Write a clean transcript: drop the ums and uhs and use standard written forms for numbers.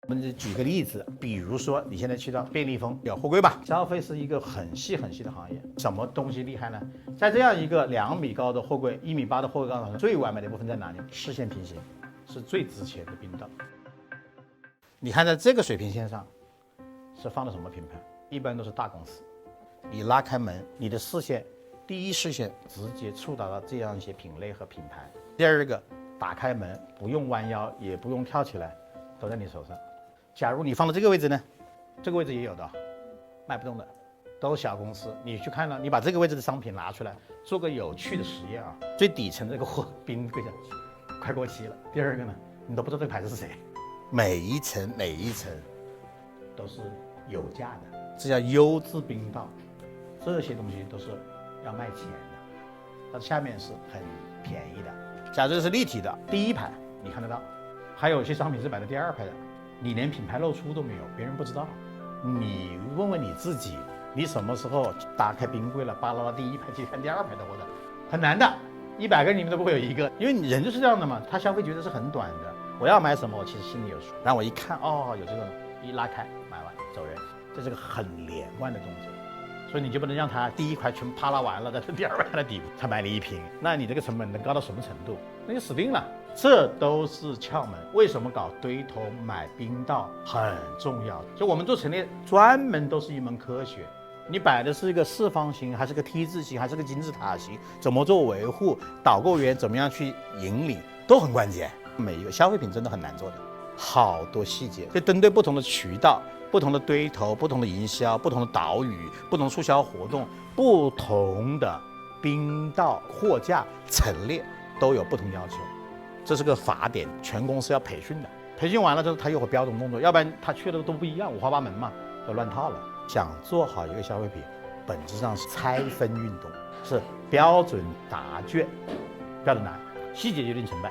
我们举个例子，比如说你现在去到便利蜂有货柜吧，消费是一个很细很细的行业。什么东西厉害呢？在这样一个2米高的货柜、1米8的货柜上，最完美的部分在哪里？视线平行，是最值钱的冰道。你看在这个水平线上是放的什么品牌？一般都是大公司。你拉开门，你的视线第一视线直接触达到这样一些品类和品牌。第二个，打开门不用弯腰，也不用跳起来，都在你手上。假如你放到这个位置呢，这个位置也有的，卖不动的，都是小公司。你去看了，你把这个位置的商品拿出来，做个有趣的实验啊。最底层这个货冰柜上快过期了。第二个呢，你都不知道这个牌子是谁，每一层都是有价的，这叫优质冰道。这些东西都是要卖钱的，它下面是很便宜的。假如是立体的，第一排你看得到，还有些商品是摆在第2排的。你连品牌露出都没有，别人不知道。你问问你自己，你什么时候打开冰柜了，扒拉到第1排去看第2排的货的？很难的，100个人里面都不会有1个，因为人就是这样的嘛。他消费觉得是很短的，我要买什么，我其实心里有数。然后我一看，哦，有这个，一拉开买完走人，这是个很连贯的动作。所以你就不能让他第1排全扒拉完了，在第2排的底部才买你1瓶，那你这个成本能高到什么程度？那就死定了。这都是窍门。为什么搞堆头买冰道很重要？就我们做陈列专门都是一门科学。你摆的是一个四方形，还是个 T 字形，还是个金字塔形？怎么做维护？导购员怎么样去引领，都很关键。每一个消费品真的很难做的，好多细节。就针对不同的渠道、不同的堆头、不同的营销、不同的岛屿、不同的促销活动、不同的冰道货架陈列，都有不同要求。这是个法典，全公司要培训的。培训完了之后，他又会标准动作，要不然他缺的都不一样，五花八门嘛，就乱套了。想做好一个消费品，本质上是拆分运动，是标准答卷，标准答案，细节决定成败。